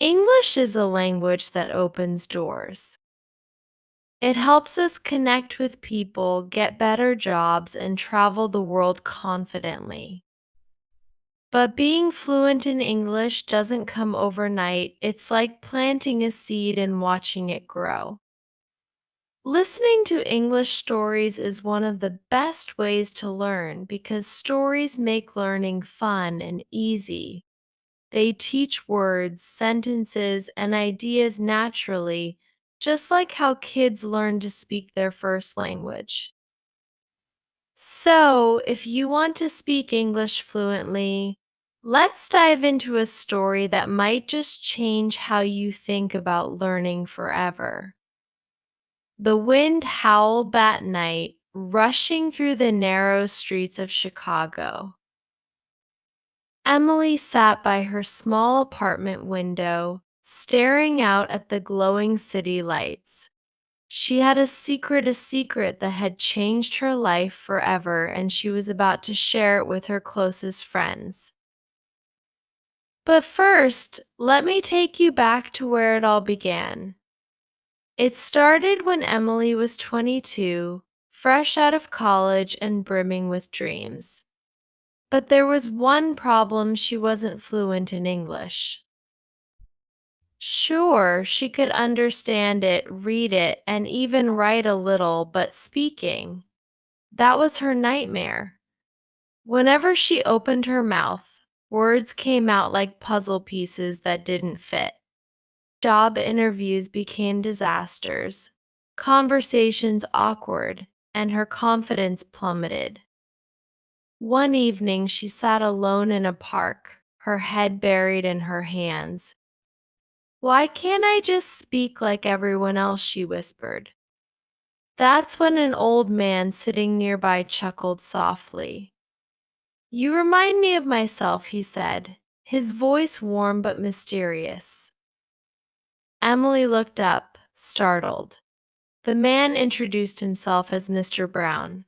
English is a language that opens doors. It helps us connect with people, get better jobs, and travel the world confidently. But being fluent in English doesn't come overnight. It's like planting a seed and watching it grow. Listening to English stories is one of the best ways to learn because stories make learning fun and easy. They teach words, sentences, and ideas naturally, just like how kids learn to speak their first language. So, if you want to speak English fluently, let's dive into a story that might just change how you think about learning forever. The wind howled that night, rushing through the narrow streets of Chicago. Emily sat by her small apartment window, staring out at the glowing city lights. She had a secret that had changed her life forever, and she was about to share it with her closest friends. But first, let me take you back to where it all began. It started when Emily was 22, fresh out of college and brimming with dreams. But there was one problem: she wasn't fluent in English. Sure, she could understand it, read it, and even write a little, but speaking, that was her nightmare. Whenever she opened her mouth, words came out like puzzle pieces that didn't fit. Job interviews became disasters, conversations awkward, and her confidence plummeted. One evening, she sat alone in a park, her head buried in her hands. "Why can't I just speak like everyone else?" she whispered. That's when an old man sitting nearby chuckled softly. "You remind me of myself," he said, his voice warm but mysterious. Emily looked up, startled. The man introduced himself as Mr. Brown.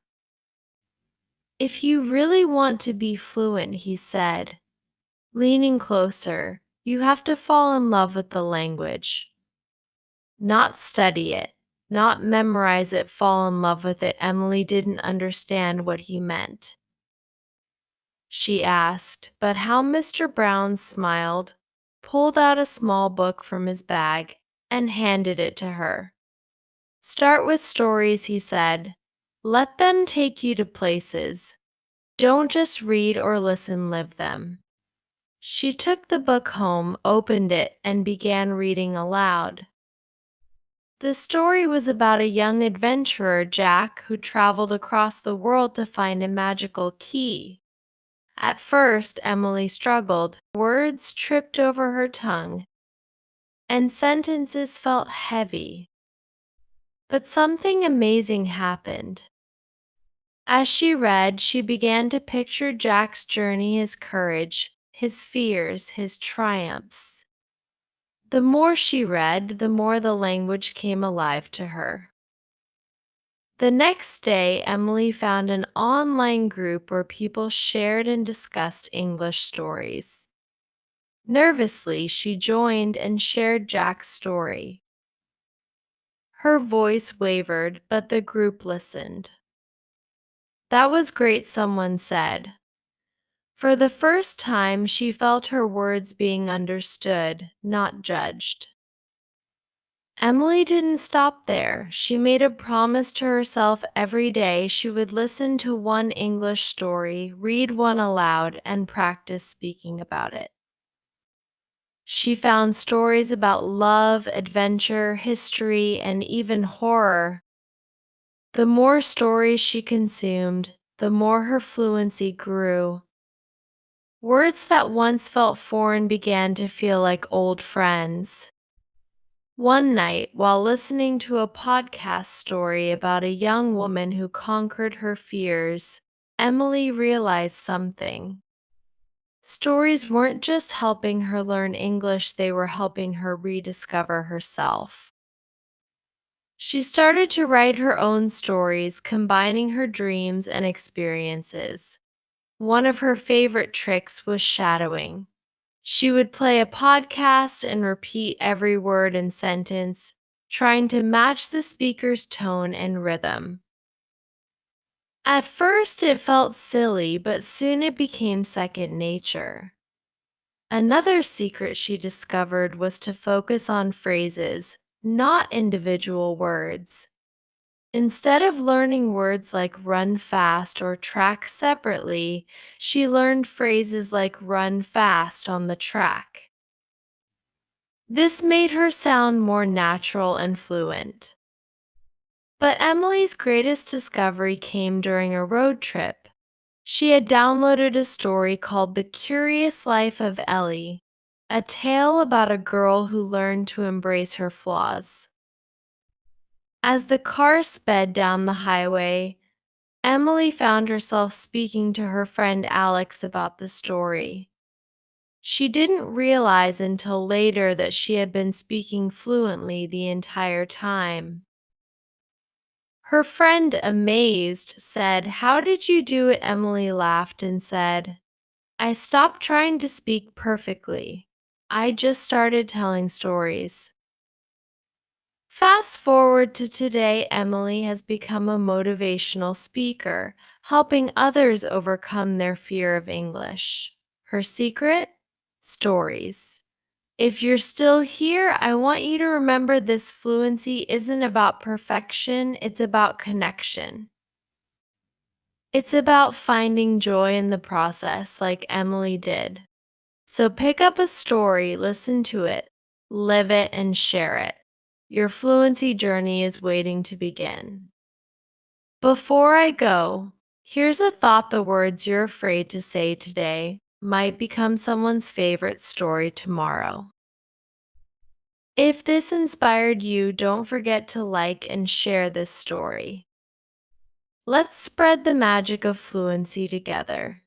"If you really want to be fluent," he said, leaning closer, "you have to fall in love with the language. Not study it, not memorize it, fall in love with it." Emily didn't understand what he meant. She asked, but how Mr. Brown smiled, pulled out a small book from his bag, and handed it to her. "Start with stories," he said. "Let them take you to places. Don't just read or listen, live them." She took the book home, opened it, and began reading aloud. The story was about a young adventurer, Jack, who traveled across the world to find a magical key. At first, Emily struggled. Words tripped over her tongue, and sentences felt heavy. But something amazing happened. As she read, she began to picture Jack's journey, his courage, his fears, his triumphs. The more she read, the more the language came alive to her. The next day, Emily found an online group where people shared and discussed English stories. Nervously, she joined and shared Jack's story. Her voice wavered, but the group listened. "That was great," someone said. For the first time, she felt her words being understood, not judged. Emily didn't stop there. She made a promise to herself: every day she would listen to one English story, read one aloud, and practice speaking about it. She found stories about love, adventure, history, and even horror. The more stories she consumed, the more her fluency grew. Words that once felt foreign began to feel like old friends. One night, while listening to a podcast story about a young woman who conquered her fears, Emily realized something. Stories weren't just helping her learn English, they were helping her rediscover herself. She started to write her own stories, combining her dreams and experiences. One of her favorite tricks was shadowing. She would play a podcast and repeat every word and sentence, trying to match the speaker's tone and rhythm. At first, it felt silly, but soon it became second nature. Another secret she discovered was to focus on phrases, not individual words. Instead of learning words like run fast or track separately, she learned phrases like run fast on the track. This made her sound more natural and fluent. But Emily's greatest discovery came during a road trip. She had downloaded a story called The Curious Life of Ellie, a tale about a girl who learned to embrace her flaws. As the car sped down the highway, Emily found herself speaking to her friend Alex about the story. She didn't realize until later that she had been speaking fluently the entire time. Her friend, amazed, said, "How did you do it?" Emily laughed and said, "I stopped trying to speak perfectly. I just started telling stories." Fast forward to today, Emily has become a motivational speaker, helping others overcome their fear of English. Her secret? Stories. If you're still here, I want you to remember this fluency isn't about perfection, it's about connection. It's about finding joy in the process, like Emily did. So pick up a story, listen to it, live it, and share it. Your fluency journey is waiting to begin. Before I go, here's a thought: the words you're afraid to say today might become someone's favorite story tomorrow. If this inspired you, don't forget to like and share this story. Let's spread the magic of fluency together.